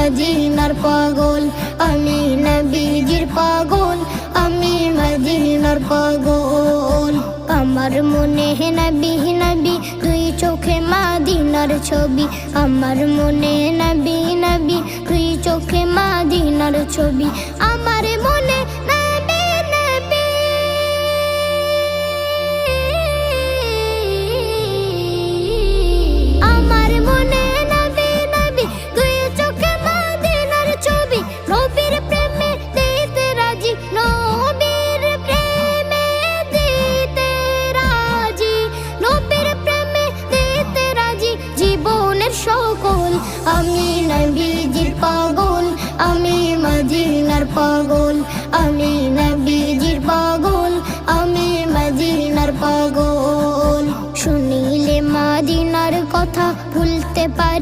মদিনার পাগল, আমি নবীজির পাগল, আমি মদিনার পাগল। আমার মনে নবী নবী, দুই চোখে মদিনার ছবি। আমার মনে নবী নবী, দুই চোখে মদিনার ছবি। আমার মনে নবী নবী, আমার মনে নবী নবী, দুই চোখে মদিনার ছবি। নবীর প্রেমে দিতে রাজি, নবীর প্রেমে দিতে রাজি, নবীর প্রেমে দিতে রাজি, জীবনের সকল আমি নবী